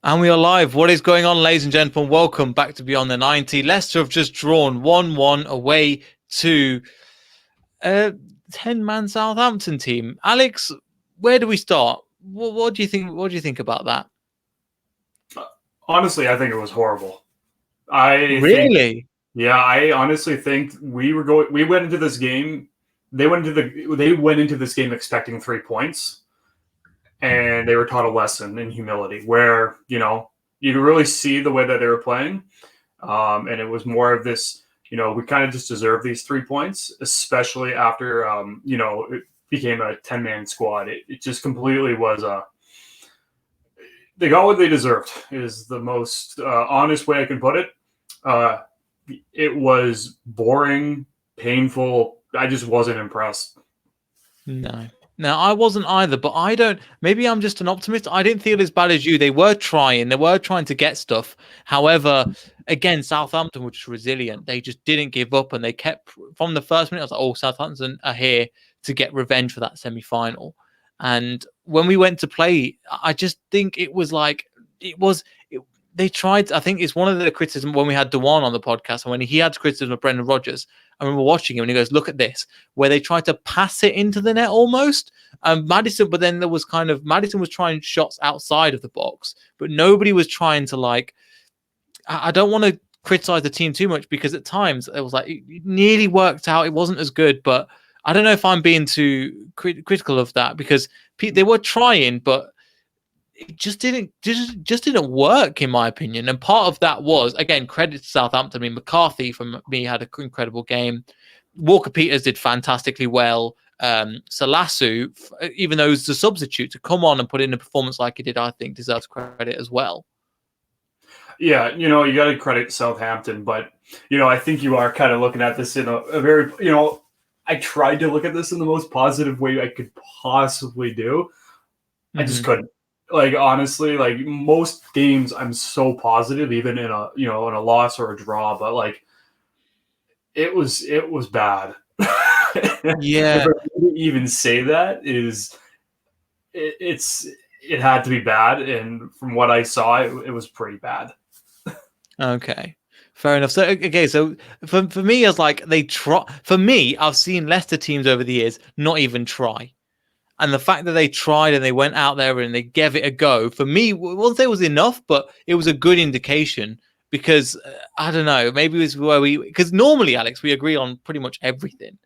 And we are live. What is going on, ladies and gentlemen? Welcome back to Beyond the 90. Leicester have just drawn 1-1 away to a 10-man Southampton team. Alex, where do we start? What do you think? What do you think about that? Honestly, I think it was horrible. I honestly think we went into this game. They went into this game expecting 3 points, and they were taught a lesson in humility, where you could really see the way that they were playing, and it was more of this. We kind of just deserve these 3 points, especially after it became a 10-man squad. It just completely was a. They got what they deserved is the most honest way I can put it. It was boring, painful. I just wasn't impressed. No, I wasn't either, but maybe I'm just an optimist. I didn't feel as bad as you. They were trying to get stuff. However, again, Southampton were just resilient. They just didn't give up, and they kept, from the first minute, I was like, oh, Southampton are here to get revenge for that semi-final. And when we went to play, I just think it was like, they tried. I think it's one of the criticism when we had Dewan on the podcast, and when he had criticism of Brendan Rodgers. I remember watching him and he goes, look at this, where they tried to pass it into the net almost. Maddison, but then there was Maddison was trying shots outside of the box, but nobody was trying to I don't want to criticize the team too much, because at times it was like, it nearly worked out. It wasn't as good, but I don't know if I'm being too critical of that, because they were trying, but it just didn't work, in my opinion. And part of that was, again, credit to Southampton. I mean, McCarthy, from me, had an incredible game. Walker-Peters did fantastically well. Salasu, even though he was a substitute, to come on and put in a performance like he did, I think deserves credit as well. Yeah, you got to credit Southampton, but, I think you are kind of looking at this in a very, I tried to look at this in the most positive way I could possibly do. Mm-hmm. I just couldn't. Honestly, most games I'm so positive, even in a in a loss or a draw, but it was bad. Yeah. If I even say that, it had to be bad, and from what I saw, it was pretty bad. Okay. Fair enough. So, okay, so for me, as they try. For me, I've seen Leicester teams over the years not even try. And the fact that they tried and they went out there and they gave it a go, for me, I won't say it was enough, but it was a good indication, because I don't know, maybe it was where because normally, Alex, we agree on pretty much everything.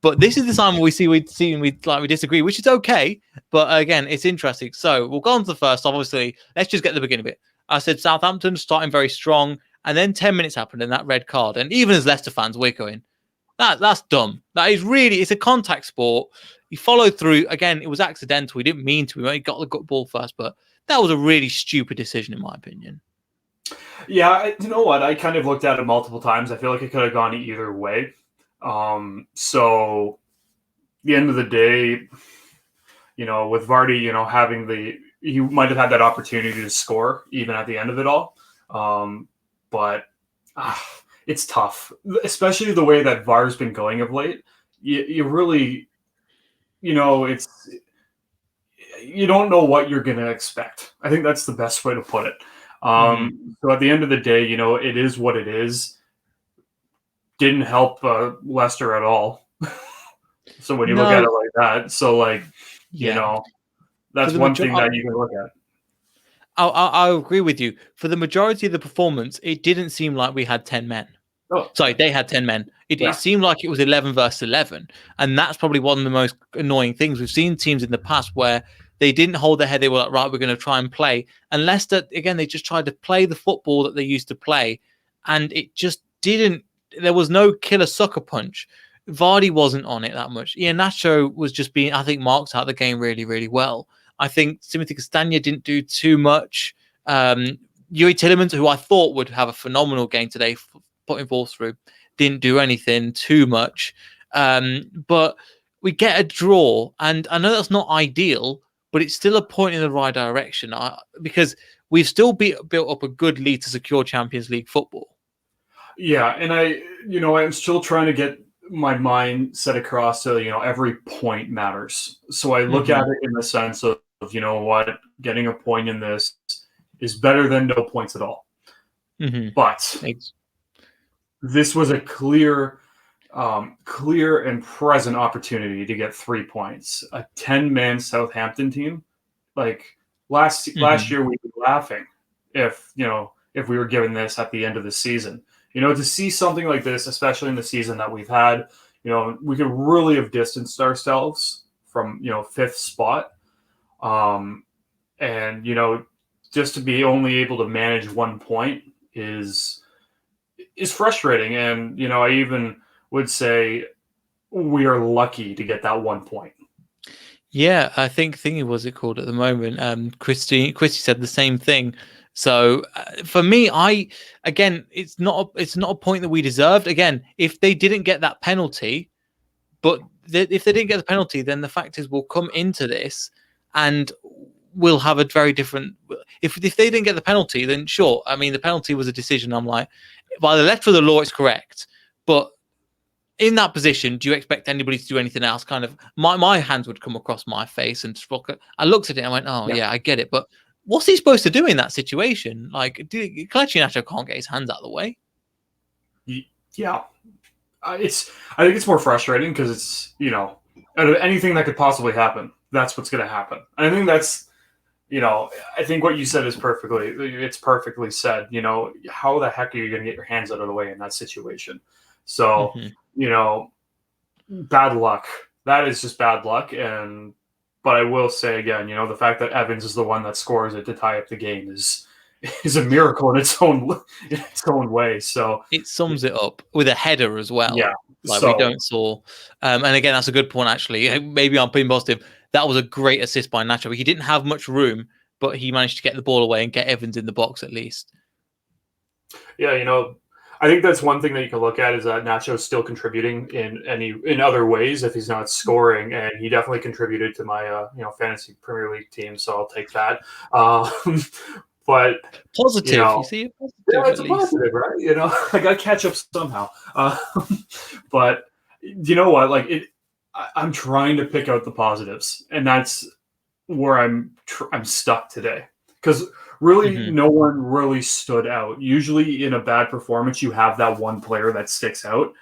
But this is the time where we disagree, which is okay. But again, it's interesting. So we'll go on to the first. Obviously, let's just get to the beginning of it. I said Southampton starting very strong, and then 10 minutes happened and that red card. And even as Leicester fans, we're going, that's dumb. That is really, it's a contact sport. He followed through. Again, it was accidental. He didn't mean to. He got the ball first, but that was a really stupid decision, in my opinion. Yeah, you know what? I kind of looked at it multiple times. I feel like it could have gone either way. So, the end of the day, with Vardy, having he might have had that opportunity to score even at the end of it all. But it's tough, especially the way that VAR's been going of late. You really, you don't know what you're going to expect. I think that's the best way to put it. So at the end of the day, it is what it is. Didn't help Leicester at all. So when you look at it like that, that's one thing that you can look at. I agree with you. For the majority of the performance, it didn't seem like we had 10 men. Oh. Sorry, they had 10 men. It seemed like it was 11 versus 11. And that's probably one of the most annoying things. We've seen teams in the past where they didn't hold their head. They were like, right, we're going to try and play. And Leicester, again, they just tried to play the football that they used to play. And it just didn't. There was no killer sucker punch. Vardy wasn't on it that much. Iheanacho was just being, I think, marked out the game really, really well. I think Timothy Castagna didn't do too much. Yuri Tielemans, who I thought would have a phenomenal game today, putting balls through, didn't do anything too much. But we get a draw, and I know that's not ideal, but it's still a point in the right direction, because we've still built up a good lead to secure Champions League football. Yeah, and I'm still trying to get my mind set across to, every point matters. So I look at it in the sense of, getting a point in this is better than no points at all. But Thanks. This was a clear and present opportunity to get 3 points. A 10-man Southampton team, like last year, we'd be laughing if we were given this at the end of the season. To see something like this, especially in the season that we've had, we could really have distanced ourselves from 5th spot, and just to be only able to manage 1 point is frustrating. And I even would say we are lucky to get that 1 point. Yeah, I think thingy was it called at the moment. Christy said the same thing. So for me, it's not a point that we deserved. Again, if they didn't get that penalty, if they didn't get the penalty, then the fact is we'll come into this and we'll have a very different. If they didn't get the penalty, then sure. I mean, the penalty was a decision. I'm like, by the letter of the law, it's correct, but in that position, do you expect anybody to do anything else? Kind of, my hands would come across my face, and I looked at it and I went, "Oh yeah, I get it." But what's he supposed to do in that situation? Like, Kelechi Iheanacho can't get his hands out of the way. Yeah, I think it's more frustrating because it's out of anything that could possibly happen, that's what's going to happen. And I think that's I think what you said is perfectly said. How the heck are you going to get your hands out of the way in that situation? So. Bad luck. That is just bad luck. But I will say again, the fact that Evans is the one that scores it to tie up the game is a miracle in its own way. So it sums it up with a header as well. Yeah, we don't saw. And again, that's a good point. Actually, maybe I'm being positive. That was a great assist by Nacho. He didn't have much room, but he managed to get the ball away and get Evans in the box at least. Yeah, I think that's one thing that you can look at is that Nacho's still contributing in other ways if he's not scoring, and he definitely contributed to my fantasy Premier League team, so I'll take that. But positive, you see it positive. Yeah, it's a positive, right? I got to catch up somehow. But you know what? Like I'm trying to pick out the positives, and that's where I'm stuck today because. Really, no one really stood out. Usually in a bad performance, you have that one player that sticks out.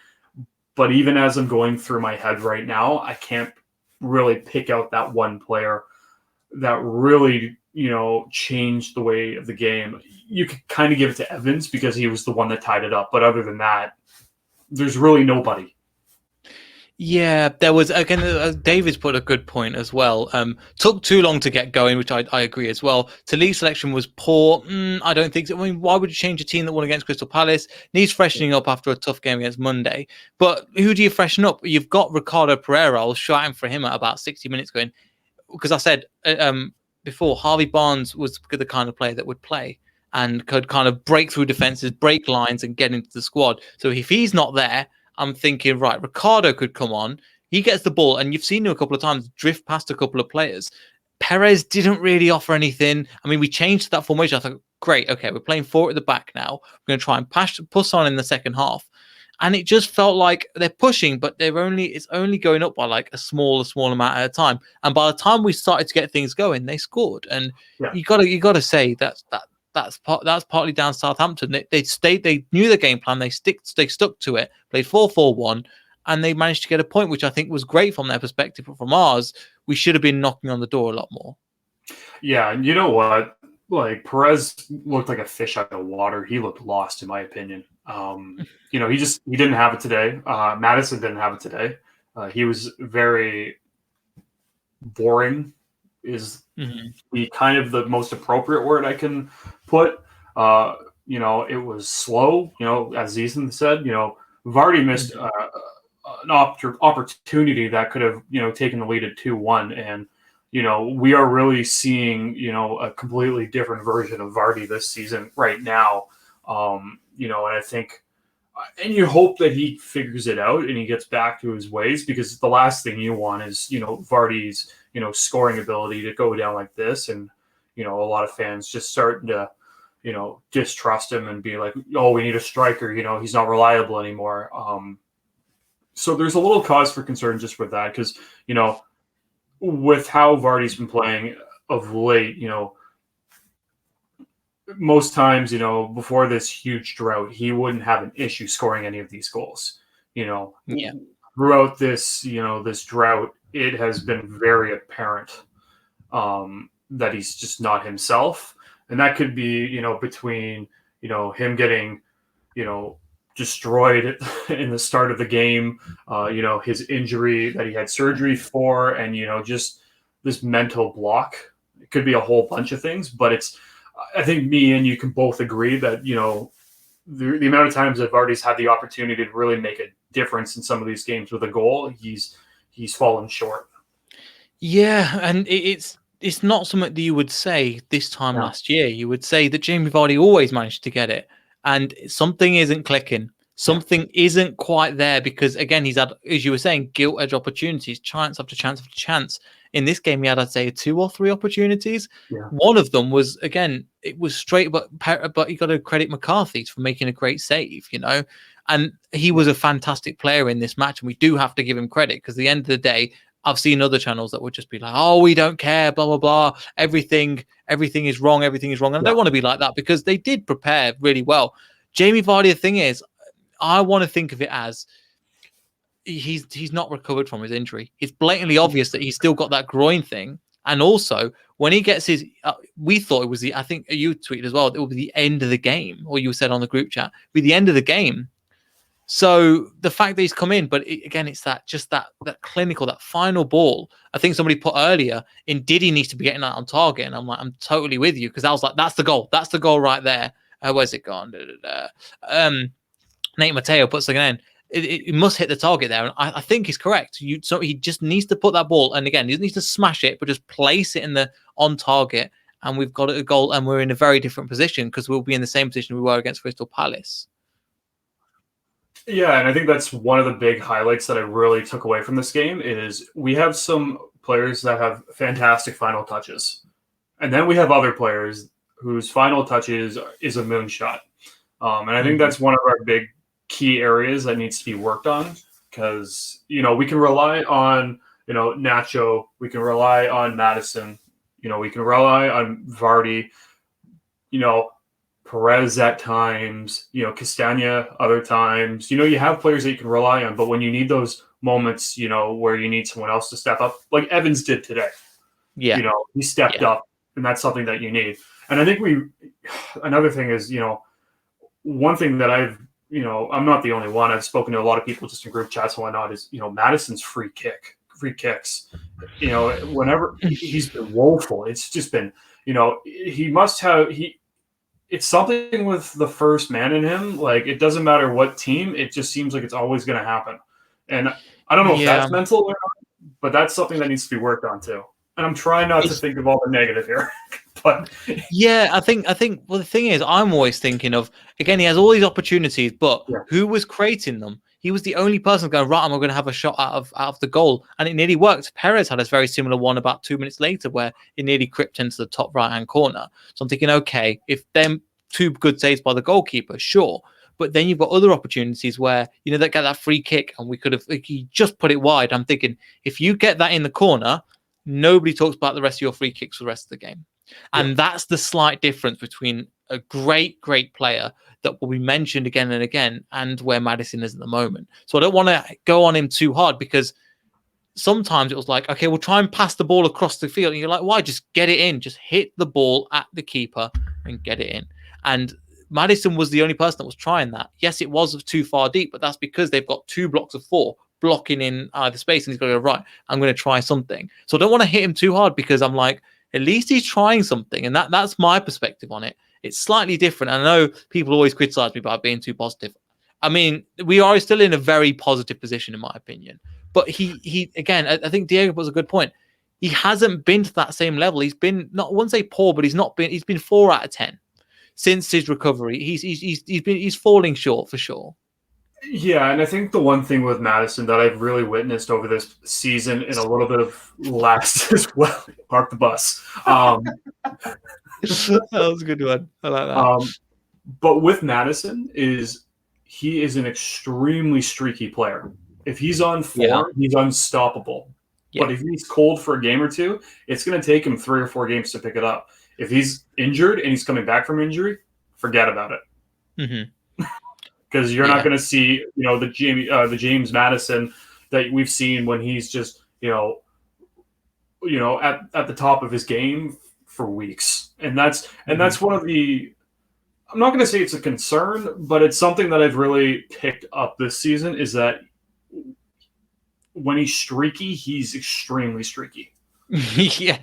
But even as I'm going through my head right now, I can't really pick out that one player that really, changed the way of the game. You could kind of give it to Evans because he was the one that tied it up. But other than that, there's really nobody. Yeah, there was, again, David's put a good point as well. Took too long to get going, which I agree as well. Lee's selection was poor. I don't think so. I mean, why would you change a team that won against Crystal Palace? Needs freshening up after a tough game against Monday. But who do you freshen up? You've got Ricardo Pereira. I was shouting for him at about 60 minutes going, because I said before, Harvey Barnes was the kind of player that would play and could kind of break through defenses, break lines and get into the squad. So if he's not there, I'm thinking, right, Ricardo could come on. He gets the ball, and you've seen him a couple of times drift past a couple of players. Perez didn't really offer anything. I mean, we changed that formation. I thought, great, okay, we're playing 4 at the back now. We're going to try and push on in the second half. And it just felt like they're pushing, but it's only going up by like a small amount at a time. And by the time we started to get things going, they scored. And you gotta say that's partly down Southampton. They knew the game plan. They stuck to it. Played 4-4-1, and they managed to get a point, which I think was great from their perspective. But from ours, we should have been knocking on the door a lot more. Yeah, and you know what? Like Perez looked like a fish out of water. He looked lost, in my opinion. He didn't have it today. Madison didn't have it today. He was very boring. Is the kind of the most appropriate word I can put. It was slow. As Ethan said, Vardy missed an opportunity that could have taken the lead at 2-1, and we are really seeing a completely different version of Vardy this season right now. And I think, and you hope that he figures it out and he gets back to his ways, because the last thing you want is Vardy's scoring ability to go down like this, and a lot of fans just starting to distrust him and be like, oh, we need a striker, he's not reliable anymore. So there's a little cause for concern just with that, because with how Vardy's been playing of late, most times, before this huge drought, he wouldn't have an issue scoring any of these goals. Yeah. Throughout this, this drought, it has been very apparent that he's just not himself. And that could be, between, him getting, destroyed in the start of the game, his injury that he had surgery for, and, just this mental block. It could be a whole bunch of things, but I think me and you can both agree that, the amount of times that Vardy's had the opportunity to really make a difference in some of these games with a goal, he's fallen short. Yeah, and it's not something that you would say this time last year. You would say that Jamie Vardy always managed to get it, and something isn't clicking. Something isn't quite there because, again, he's had, as you were saying, gilt edge opportunities, chance after chance after chance. In this game, he had, I'd say, 2 or 3 opportunities. Yeah. One of them was, again, it was straight, but you got to credit McCarthy for making a great save, and he was a fantastic player in this match, and we do have to give him credit because at the end of the day, I've seen other channels that would just be like, oh, we don't care, blah, blah, blah. Everything is wrong. Everything is wrong. And I don't want to be like that because they did prepare really well. Jamie Vardy, the thing is, I want to think of it as he's not recovered from his injury. It's blatantly obvious that he's still got that groin thing. And also, when he gets his, we thought it was I think you tweeted as well, it will be the end of the game, or you said on the group chat, be the end of the game. So the fact that he's come in, but again, it's that clinical, that final ball. I think somebody put earlier in, Diddy needs to be getting that on target. And I'm like, I'm totally with you because I was like, that's the goal. That's the goal right there. Where's it gone? Nate Mateo puts again. It must hit the target there. And I think he's correct. So he just needs to put that ball. And again, he doesn't need to smash it, but just place it on target. And we've got a goal and we're in a very different position because we'll be in the same position we were against Crystal Palace. Yeah, and I think that's one of the big highlights that I really took away from this game is we have some players that have fantastic final touches. And then we have other players whose final touches is a moonshot. And I think that's one of our big key areas that needs to be worked on because, we can rely on, Nacho. We can rely on Madison. We can rely on Vardy, Perez at times, Castagna other times. You have players that you can rely on, but when you need those moments, where you need someone else to step up, like Evans did today. Yeah. He stepped up, and that's something that you need. And I think another thing is, one thing that I'm not the only one. I've spoken to a lot of people just in group chats and whatnot is, Madison's free kicks, whenever he's been woeful. It's just been, it's something with the first man in him. Like, it doesn't matter what team, it just seems like it's always going to happen. And I don't know if that's mental or not, but that's something that needs to be worked on too. And I'm trying not to think of all the negative here. But yeah, I think well, the thing is, I'm always thinking of, again, he has all these opportunities, but who was creating them? He was the only person going, right, I'm going to have a shot out of the goal. And it nearly worked. Perez had a very similar one about 2 minutes later where it nearly crept into the top right-hand corner. So I'm thinking, okay, if them 2 good saves by the goalkeeper, sure. But then you've got other opportunities where, they get that free kick and we could have, he just put it wide. I'm thinking, if you get that in the corner, nobody talks about the rest of your free kicks for the rest of the game. And that's the slight difference between a great player that will be mentioned again and again and where Madison is at the moment. So I don't want to go on him too hard because sometimes it was like, okay, we'll try and pass the ball across the field. And you're like, why? Just get it in. Just hit the ball at the keeper and get it in. And Madison was the only person that was trying that. Yes, it was too far deep, but that's because they've got 2 blocks of 4 blocking in either space. And he's got to go, right, I'm going to try something. So I don't want to hit him too hard because I'm like, at least he's trying something. And that's my perspective on it. It's slightly different. I know people always criticize me about being too positive. I mean, we are still in a very positive position, in my opinion. But he again, I think Diego was a good point. He hasn't been to that same level. He's been, not, I wouldn't say poor, but he's been 4 out of 10 since his recovery. He's falling short for sure. Yeah, and I think the one thing with Madison that I've really witnessed over this season and a little bit of last as well, park the bus. That was a good one. I like that. But with Madison he is an extremely streaky player. If he's on form, he's unstoppable. Yeah. But if he's cold for a game or two, it's going to take him 3 or 4 games to pick it up. If he's injured and he's coming back from injury, forget about it. Because you're not going to see, the James Maddison that we've seen when he's just, at the top of his game for weeks. And that's one of the, I'm not going to say it's a concern, but it's something that I've really picked up this season, is that when he's streaky, he's extremely streaky. Yeah,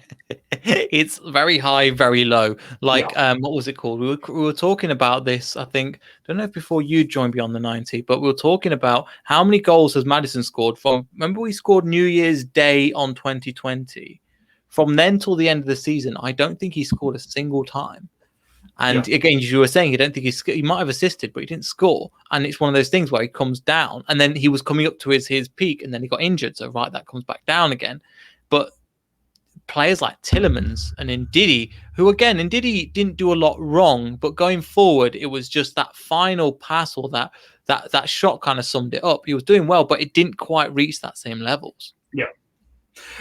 it's very high, very low. Like, what was it called? We were talking about this, I think, I don't know if before you joined Beyond the 90, but we were talking about how many goals has Maddison scored from, remember we scored New Year's Day on 2020. From then till the end of the season, I don't think he scored a single time. And again, as you were saying, you don't think he might have assisted, but he didn't score. And it's one of those things where he comes down, and then he was coming up to his peak, and then he got injured. So that comes back down again. But players like Tielemans and Ndidi, who again, Ndidi didn't do a lot wrong, but going forward, it was just that final pass or that shot kind of summed it up. He was doing well, but it didn't quite reach that same levels.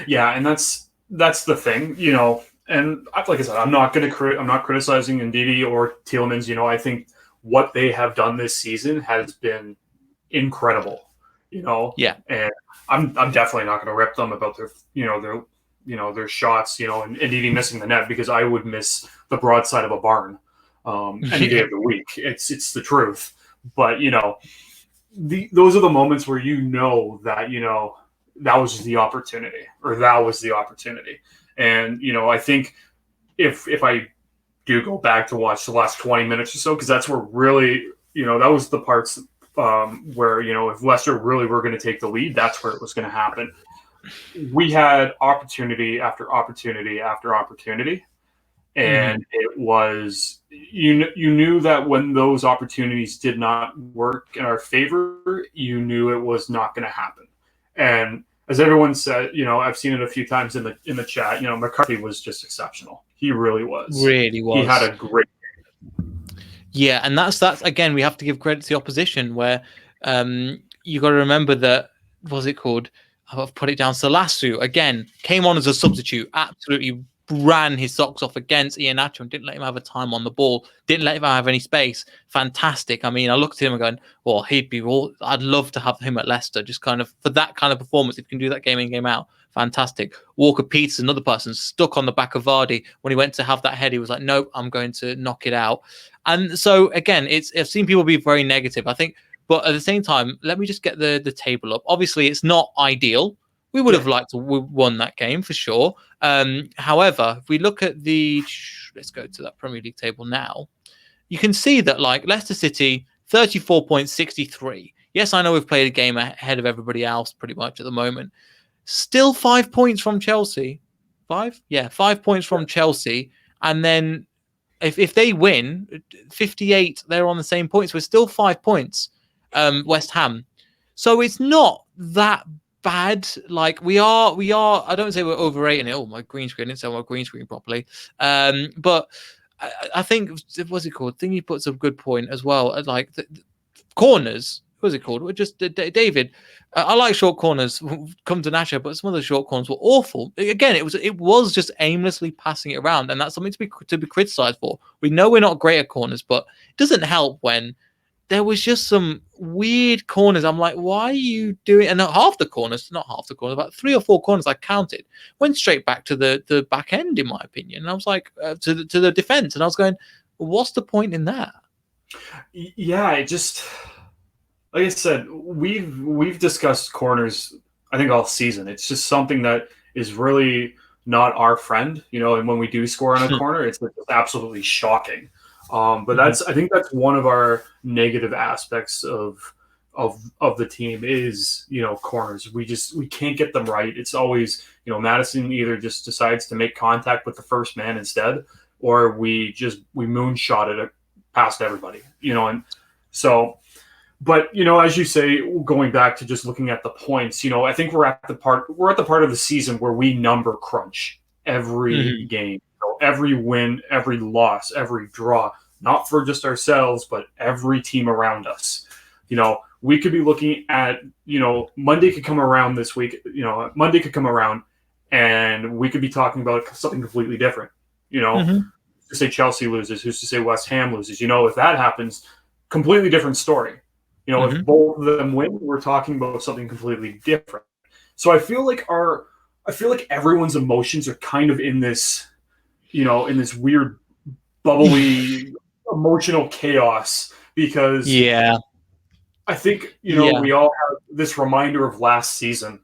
Yeah, and that's the thing, And like I said, I'm not criticizing Ndidi or Tielemans. I think what they have done this season has been incredible. Yeah, and I'm definitely not going to rip them about their shots, and Ndidi missing the net, because I would miss the broadside of a barn any day of the week. It's the truth. But those are the moments where that that was the opportunity, And I think if I do go back to watch the last 20 minutes or so, because that's where really that was the parts where if Leicester really were going to take the lead, that's where it was going to happen. We had opportunity after opportunity after opportunity, and it was you knew that when those opportunities did not work in our favor, you knew it was not going to happen. And as everyone said, I've seen it a few times in the chat. McCarthy was just exceptional. He really was. Really was. He had a great game. Yeah, and that's again, we have to give credit to the opposition, where you got to remember that, what's it called? I've put it down. Salasu again came on as a substitute, absolutely ran his socks off against Iheanacho and didn't let him have a time on the ball, didn't let him have any space. Fantastic. I mean, I looked at him and going, well, I'd love to have him at Leicester, just kind of for that kind of performance. If you can do that game in, game out, fantastic. Walker Peters, another person stuck on the back of Vardy. When he went to have that head, he was like, nope, I'm going to knock it out. And so again, I've seen people be very negative, I think. But at the same time, let me just get the table up. Obviously, it's not ideal. We would have liked to won that game for sure. However, if we look at let's go to that Premier League table now, you can see that like Leicester City, 34.63. Yes, I know we've played a game ahead of everybody else pretty much at the moment. Still 5 points from Chelsea. 5? Yeah, 5 points from Chelsea. And then if they win, 58, they're on the same points. We're still 5 points. West Ham. So it's not that bad. Like we are, I don't say we're overrating it. Oh, my green screen, I didn't say my green screen properly. But I think, what's it called? I think he puts a good point as well. Like the corners, what's it called? We're just David. I like short corners, come to Nacho, but some of the short corners were awful. Again, it was just aimlessly passing it around, and that's something to be criticized for. We know we're not great at corners, but it doesn't help when there was just some weird corners. I'm like, why are you doing? And not half the corners, about 3 or 4 corners I counted went straight back to the back end, in my opinion. And I was like, to the defense, and I was going, well, what's the point in that? Yeah, it just, like I said, we've discussed corners, I think, all season. It's just something that is really not our friend, and when we do score on a corner, it's absolutely shocking. But I think that's one of our negative aspects of the team is, corners. We can't get them right. It's always, Maddison either just decides to make contact with the first man instead, or we moonshot it past everybody, and so, but, as you say, going back to just looking at the points, I think we're at the part of the season where we number crunch every game. Every win, every loss, every draw, not for just ourselves, but every team around us. We could be looking at, Monday could come around this week, Monday could come around and we could be talking about something completely different. say Chelsea loses? Who's to say West Ham loses? If that happens, completely different story. If both of them win, we're talking about something completely different. So I feel like everyone's emotions are kind of in this, in this weird, bubbly, emotional chaos because I think, we all have this reminder of last season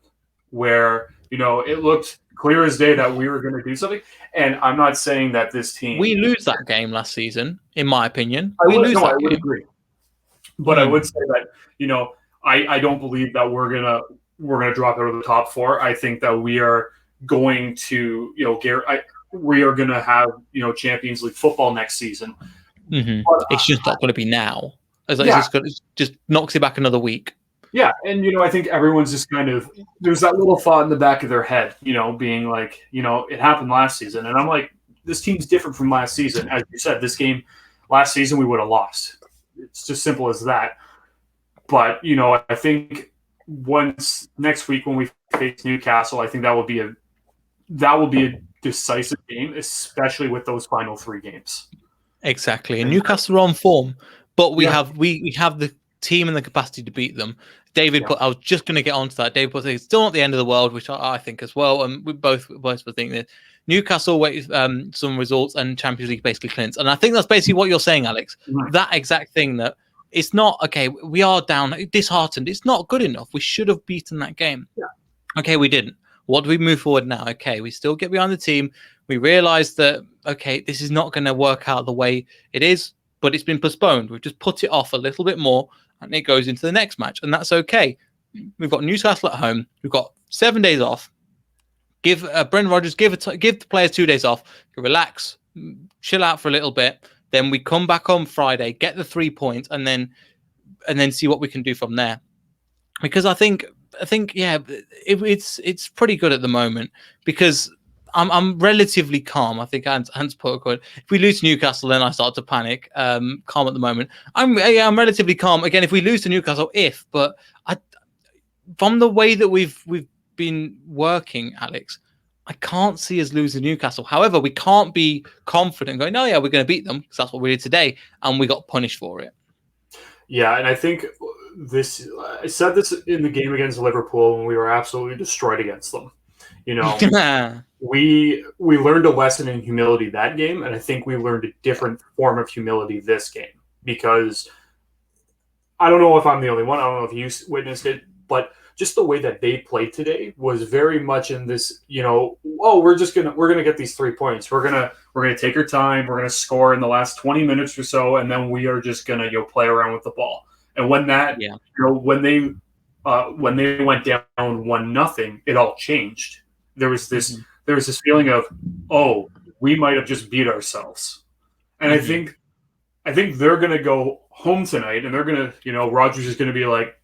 where, it looked clear as day that we were going to do something. And I'm not saying that this team... We lose that game last season, in my opinion. I would agree. But I would say that, I don't believe that we're gonna drop out of the top four. I think that we are going to, we are going to have, Champions League football next season. Mm-hmm. But, it's just not going to be now. It just knocks it back another week. Yeah, and I think everyone's just kind of, there's that little thought in the back of their head, being like, it happened last season, and I'm like, this team's different from last season. As you said, this game last season we would have lost. It's just simple as that. But I think once next week when we face Newcastle, I think that will be a decisive game, especially with those final 3 games. Exactly, and Newcastle are on form, but we have the team and the capacity to beat them. David put, I was just going to get onto that. David put, it's still not the end of the world, which I think as well. And we both were thinking that Newcastle wait some results and Champions League basically clinch. And I think that's basically what you're saying, Alex. Mm-hmm. That exact thing, that it's not, okay, we are down, disheartened. It's not good enough. We should have beaten that game. Yeah. Okay, we didn't. What do we move forward now? Okay, we still get behind the team. We realize that, okay, this is not going to work out the way it is, but it's been postponed. We've just put it off a little bit more, and it goes into the next match, and that's okay. We've got Newcastle at home. We've got 7 days off. Give Brendan Rodgers give the players 2 days off. Relax, chill out for a little bit. Then we come back on Friday, get the 3 points, and then see what we can do from there. Because I think it's pretty good at the moment because I'm relatively calm. I think Hans put it good. If we lose to Newcastle, then I start to panic. Calm at the moment. I'm relatively calm. Again, if we lose to Newcastle, but from the way that we've been working, Alex, I can't see us losing Newcastle. However, we can't be confident going, oh yeah, we're going to beat them because that's what we did today, and we got punished for it. Yeah, and I think I said this in the game against Liverpool when we were absolutely destroyed against them. We learned a lesson in humility that game, and I think we learned a different form of humility this game because I don't know if I'm the only one. I don't know if you witnessed it, but just the way that they played today was very much in this, we're gonna get these 3 points. We're gonna take our time. We're gonna score in the last 20 minutes or so, and then we are just gonna play around with the ball. And when when they went down 1-0, it all changed. There was this feeling of, oh, we might have just beat ourselves. And I think they're going to go home tonight and they're going to, Rodgers is going to be like,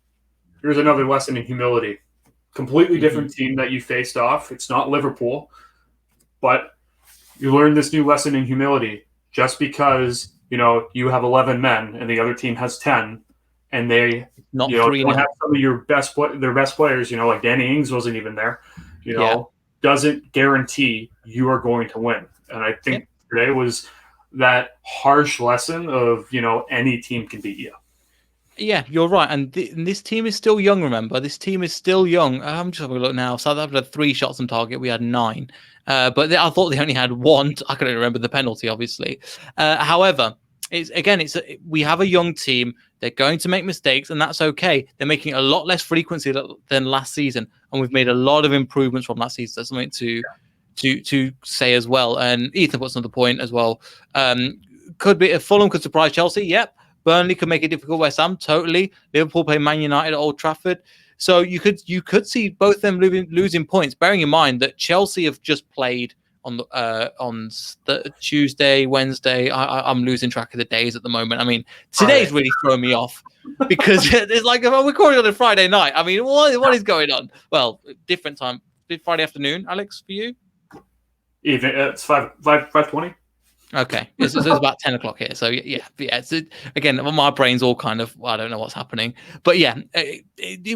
here's another lesson in humility. Completely different team that you faced off. It's not Liverpool, but you learned this new lesson in humility. Just because, you have 11 men and the other team has 10 and they don't have some of your their best players, like Danny Ings wasn't even there, doesn't guarantee you are going to win. And I think today was that harsh lesson of, any team can beat you. Yeah, you're right. And this team is still young, remember? This team is still young. I'm just having a look now. Southampton had 3 shots on target. We had 9. But I thought they only had 1. I couldn't remember the penalty, obviously. However, we have a young team. They're going to make mistakes, and that's okay. They're making a lot less frequency than last season, and we've made a lot of improvements from last season. That's something to say as well. And Ethan puts another point as well. Could be if Fulham could surprise Chelsea. Yep. Burnley could make it difficult. West Ham, totally. Liverpool play Man United at Old Trafford. So you could see both them losing points, bearing in mind that Chelsea have just played on the Tuesday, Wednesday. I'm losing track of the days at the moment. I mean, today's really throwing me off because it's like I'm recording on a Friday night. I mean, what is going on? Well, different time. Friday afternoon, Alex, for you? Even it's 5:20. Okay, it's about 10 o'clock here. So yeah. Again, my brain's all kind of, I don't know what's happening. But yeah,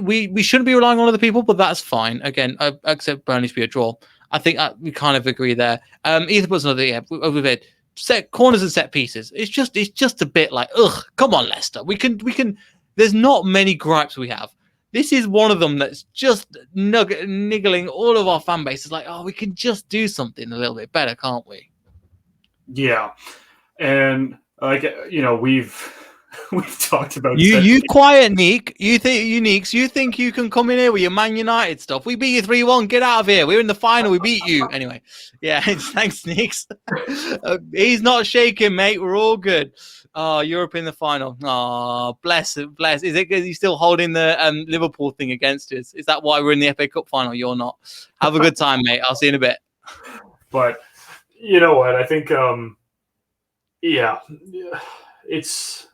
we shouldn't be relying on other people, but that's fine. Again, except Burnley to be a draw. I think we kind of agree there. Ethan was another. Yeah, we've had set corners and set pieces. It's just a bit like, ugh, come on, Leicester. We can. There's not many gripes we have. This is one of them that's just niggling all of our fan base. It's like, oh, we can just do something a little bit better, can't we? Yeah, and like we've talked about you quiet Neek. You think you can come in here with your Man United stuff? We beat you 3-1. Get out of here. We're in the final. We beat you anyway. Yeah, thanks, Neeks. He's not shaking, mate. We're all good. Oh, Europe in the final. Oh, bless. Is it because he's still holding the Liverpool thing against us? Is that why we're in the FA Cup final? You're not. Have a good time, mate. I'll see you in a bit. But you know what? I think, it's.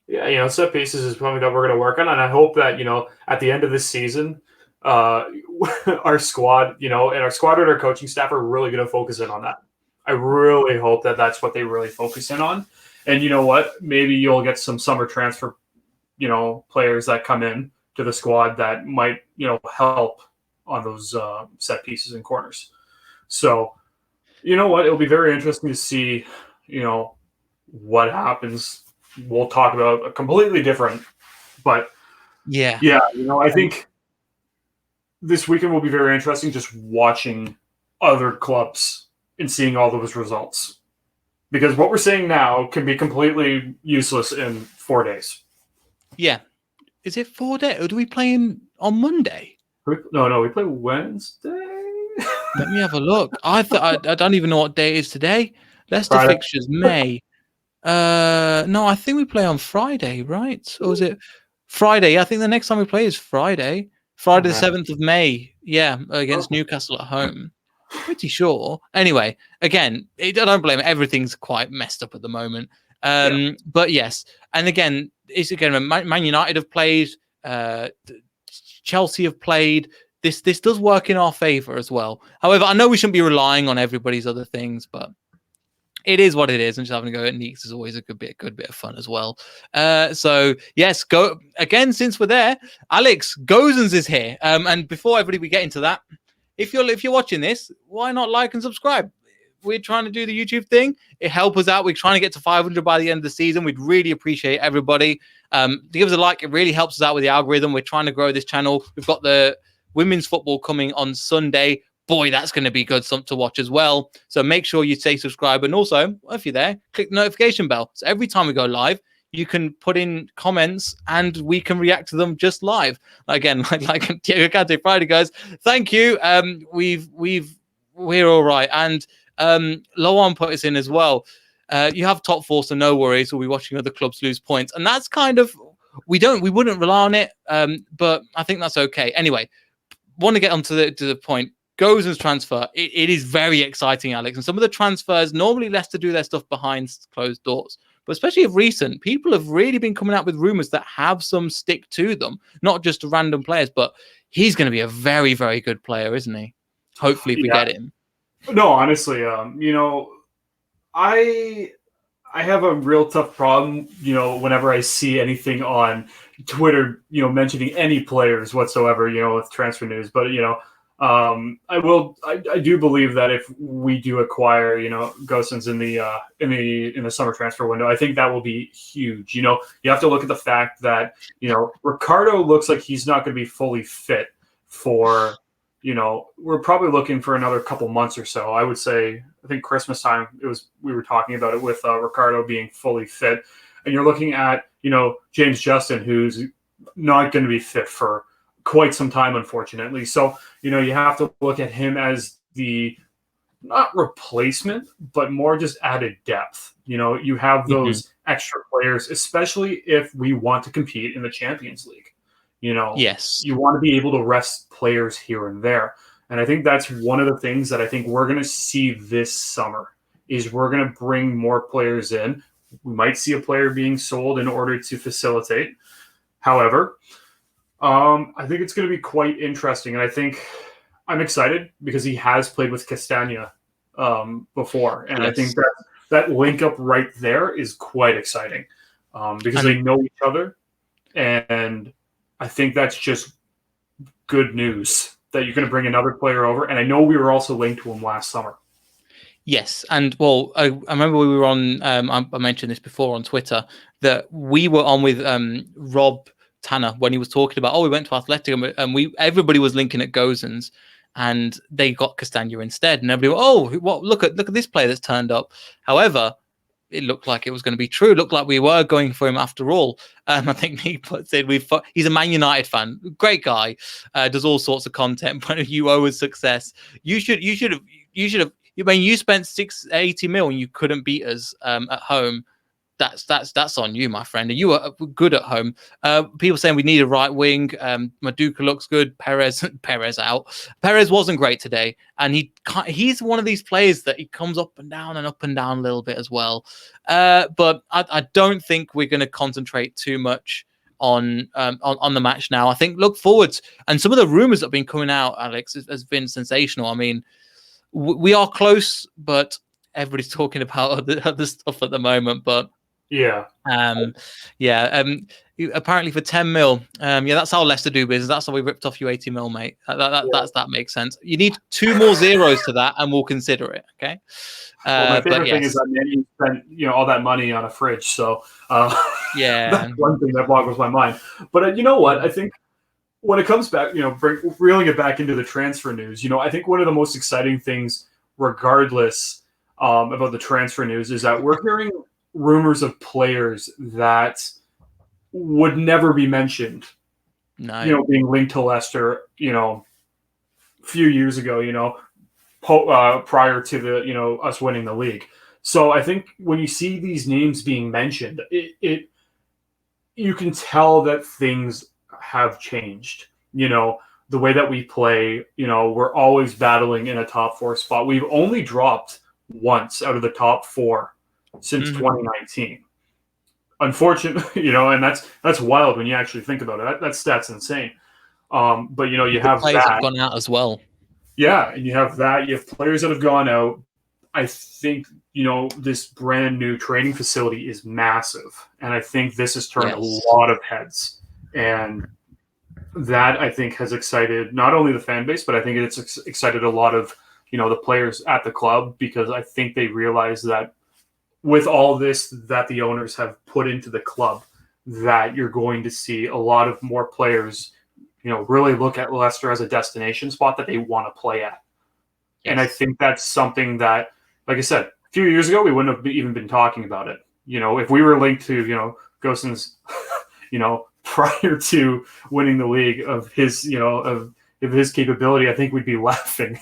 Yeah, set pieces is something that we're going to work on, and I hope that at the end of this season, our squad, and our coaching staff are really going to focus in on that. I really hope that that's what they really focus in on, and you know what? Maybe you'll get some summer transfer, players that come in to the squad that might help on those set pieces and corners. So, you know what? It'll be very interesting to see, what happens. We'll talk about a completely different, but yeah, I think this weekend will be very interesting just watching other clubs and seeing all those results, because what we're saying now can be completely useless in 4 days. Yeah. Is it 4 days? Or do we play on Monday? No, we play Wednesday. Let me have a look. I don't even know what day it is today. Leicester Friday. Fixtures, May. No, I think we play on Friday, right? Or is it Friday? I think the next time we play is Friday. Friday the 7th of May. Yeah, against Newcastle at home. Pretty sure. Anyway, again, I don't blame it. Everything's quite messed up at the moment. But yes, and again, Man United have played. Chelsea have played. This does work in our favor as well. However, I know we shouldn't be relying on everybody's other things, but it is what it is, and just having to go at Neeks is always a good bit of fun as well. So yes, go again. Since we're there, Alex Gozens is here. And before we get into that, if you're watching this, why not like and subscribe? We're trying to do the YouTube thing. It helps us out. We're trying to get to 500 by the end of the season. We'd really appreciate everybody. Give us a like. It really helps us out with the algorithm. We're trying to grow this channel. We've got the women's football coming on Sunday. Boy, that's going to be good something to watch as well. So make sure you say subscribe. And also, if you're there, click the notification bell. So every time we go live, you can put in comments and we can react to them just live. Again, like Diego Cante Friday, guys. Thank you. We're all right. And Loan put us in as well. You have top four, so no worries. We'll be watching other clubs lose points. And that's kind of, we wouldn't rely on it. But I think that's okay. Anyway, want to get onto the point. Gozens transfer. It is very exciting, Alex. And some of the transfers, normally Leicester do their stuff behind closed doors. But especially of recent, people have really been coming out with rumors that have some stick to them, not just random players. But he's going to be a very, very good player, isn't he? Hopefully, if we get him. No, honestly, I have a real tough problem, whenever I see anything on Twitter, mentioning any players whatsoever, with transfer news. But I do believe that if we do acquire, Gosens in the summer transfer window, I think that will be huge. You have to look at the fact that, Ricardo looks like he's not going to be fully fit for, we're probably looking for another couple months or so. I would say, I think Christmas time, we were talking about it with Ricardo being fully fit, and you're looking at, James Justin, who's not going to be fit for quite some time, unfortunately. So, you have to look at him as the, not replacement, but more just added depth. You have those extra players, especially if we want to compete in the Champions League. Yes, you want to be able to rest players here and there. And I think that's one of the things that I think we're going to see this summer is we're going to bring more players in. We might see a player being sold in order to facilitate. However, I think it's going to be quite interesting. And I think I'm excited because he has played with Castagna before. And I think that link up right there is quite exciting because they know each other. And I think that's just good news that you're going to bring another player over. And I know we were also linked to him last summer. Yes, and well, I remember we were on. I mentioned this before on Twitter that we were on with Rob Tanner when he was talking about. Oh, we went to Athletic, and everybody was linking at Gozens, and they got Castagna instead. And everybody, oh, what? Look at this player that's turned up. However, it looked like it was going to be true. It looked like we were going for him after all. I think he said he's a Man United fan, great guy, does all sorts of content. But you owe us success. You should have. When you spent 680 mil and you couldn't beat us at home, that's on you, my friend. And you were good at home. People saying we need a right wing. Maduka looks good. Perez out. Perez wasn't great today, and he's one of these players that he comes up and down a little bit as well. But I don't think we're going to concentrate too much on the match now. I think look forwards, and some of the rumors that have been coming out, Alex, has been sensational. I mean, we are close, but everybody's talking about other stuff at the moment. But apparently for 10 mil, that's how Leicester do business. That's how we ripped off you 80 mil, mate. That makes sense. You need 2 more zeros to that, and we'll consider it. Okay. Well, my favorite thing is that you spent all that money on a fridge. So that's one thing that boggles my mind. But you know what? I think when it comes back, reeling it back into the transfer news, I think one of the most exciting things, regardless about the transfer news, is that we're hearing rumors of players that would never be mentioned. No. Being linked to Leicester, a few years ago, prior to the us winning the league. So I think when you see these names being mentioned, you can tell that things have changed. The way that we play, we're always battling in a top 4 spot. We've only dropped once out of the top 4 since 2019. Unfortunately, and that's wild when you actually think about it. That stat's insane. But you have players that have gone out as well. Yeah, and you have that. You have players that have gone out. I think this brand new training facility is massive, and I think this has turned a lot of heads. And that, I think, has excited not only the fan base, but I think it's excited a lot of the players at the club, because I think they realize that with all this that the owners have put into the club, that you're going to see a lot of more players really look at Leicester as a destination spot that they want to play at. Yes. And I think that's something that, like I said, a few years ago, we wouldn't have even been talking about it. If we were linked to, Gosens, prior to winning the league of his, of his capability, I think we'd be laughing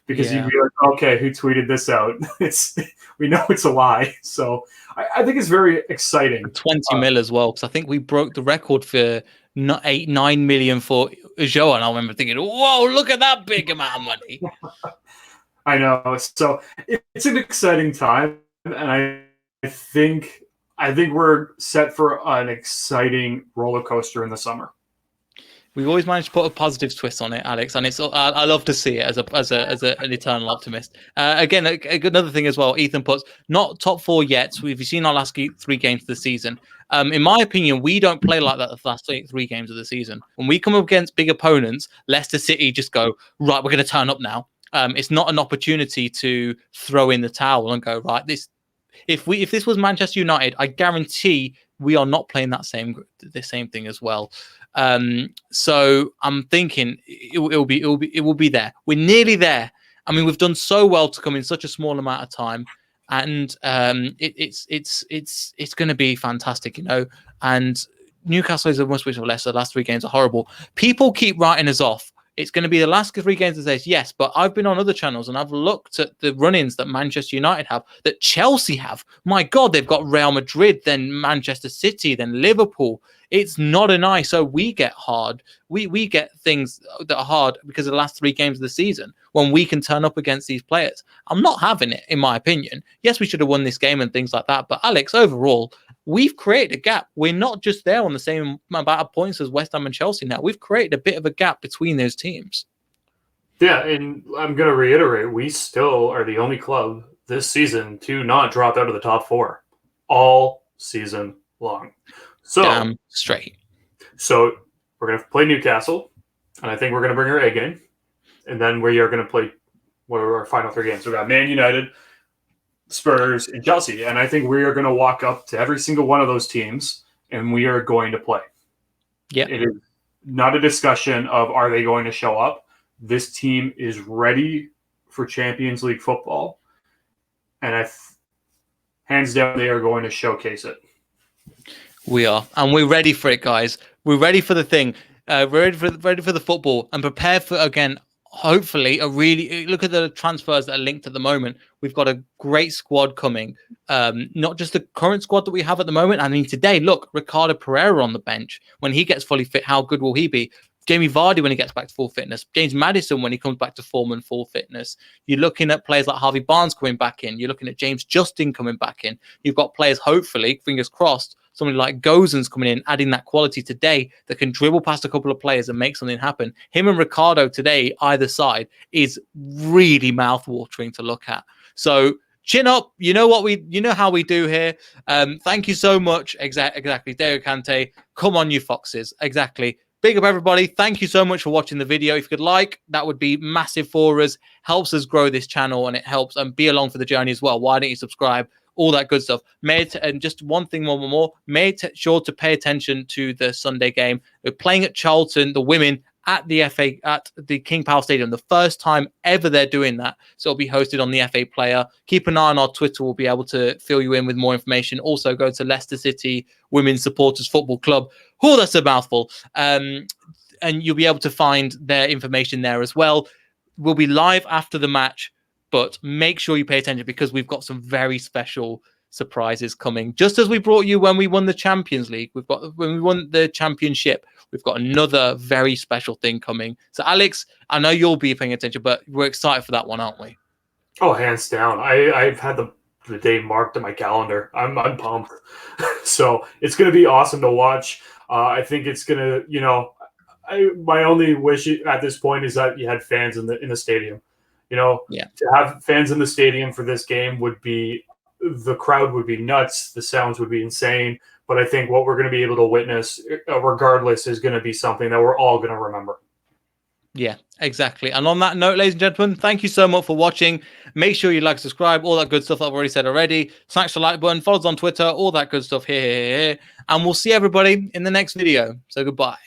because you'd be like, okay, who tweeted this out? We know it's a lie. So I think it's very exciting. 20 mil as well, because I think we broke the record for 9 million for Joe, and I remember thinking, whoa, look at that big amount of money. I know. So it's an exciting time, and I think we're set for an exciting roller coaster in the summer. We've always managed to put a positive twist on it, Alex, and I love to see it as an eternal optimist. Again, another thing as well, Ethan puts, not top 4 yet. We've seen our last 3 games of the season. In my opinion, we don't play like that the last 3 games of the season. When we come up against big opponents, Leicester City just go, right, we're going to turn up now. It's not an opportunity to throw in the towel and go, right, if this was Manchester United, I guarantee we are not playing the same thing as well. So I'm thinking it will be there. We're nearly there. I mean, we've done so well to come in such a small amount of time, and it's going to be fantastic, And Newcastle is a must-win for Leicester. The last 3 games are horrible. People keep writing us off. It's going to be the last 3 games of the season, yes, but I've been on other channels and I've looked at the run-ins that Manchester United have, that Chelsea have. My God, they've got Real Madrid, then Manchester City, then Liverpool. It's not an ISO. We get hard. We get things that are hard because of the last 3 games of the season when we can turn up against these players. I'm not having it, in my opinion. Yes, we should have won this game and things like that, but Alex, overall, we've created a gap. We're not just there on the same amount of points as West Ham and Chelsea now. We've created a bit of a gap between those teams. Yeah, and I'm going to reiterate, we still are the only club this season to not drop out of the top 4 all season long. So damn straight. So we're going to play Newcastle, and I think we're going to bring our A game. And then we are going to play what are our final 3 games. So we got Man United, Spurs, and Chelsea. And I think we are going to walk up to every single one of those teams and we are going to play. Yeah. It is not a discussion of are they going to show up. This team is ready for Champions League football. And hands down, they are going to showcase it. We are. And we're ready for it, guys. We're ready for the thing. We're ready for the football and prepare for, again, hopefully look at the transfers that are linked at the moment. We've got a great squad coming. Not just the current squad that we have at the moment. I mean, today, look, Ricardo Pereira on the bench. When he gets fully fit, how good will he be? Jamie Vardy when he gets back to full fitness. James Maddison when he comes back to form and full fitness. You're looking at players like Harvey Barnes coming back in. You're looking at James Justin coming back in. You've got players, hopefully, fingers crossed, somebody like Gozens coming in, adding that quality today that can dribble past a couple of players and make something happen. Him and Ricardo today, either side, is really mouth-watering to look at. So chin up. You know how we do here. Thank you so much. Exactly. Deo Kante. Come on, you foxes. Exactly. Big up, everybody. Thank you so much for watching the video. If you could like, that would be massive for us. Helps us grow this channel, and it helps and be along for the journey as well. Why don't you subscribe? All that good stuff. And just one more. Sure to pay attention to the Sunday game. We're playing at Charlton, the women, at the King Power Stadium. The first time ever they're doing that. So it'll be hosted on the FA Player. Keep an eye on our Twitter. We'll be able to fill you in with more information. Also go to Leicester City Women's Supporters Football Club. Oh, that's a mouthful. And you'll be able to find their information there as well. We'll be live after the match, but make sure you pay attention because we've got some very special surprises coming. Just as we brought you when we won the Champions League, when we won the championship, we've got another very special thing coming. So, Alex, I know you'll be paying attention, but we're excited for that one, aren't we? Oh, hands down. I've had the day marked in my calendar. I'm pumped. So it's going to be awesome to watch. I think it's going to, my only wish at this point is that you had fans in the stadium. To have fans in the stadium for this game the crowd would be nuts. The sounds would be insane. But I think what we're going to be able to witness, regardless, is going to be something that we're all going to remember. Yeah, exactly. And on that note, ladies and gentlemen, thank you so much for watching. Make sure you like, subscribe, all that good stuff I've already said already. Smash the like button, follow us on Twitter, all that good stuff here. And we'll see everybody in the next video. So goodbye.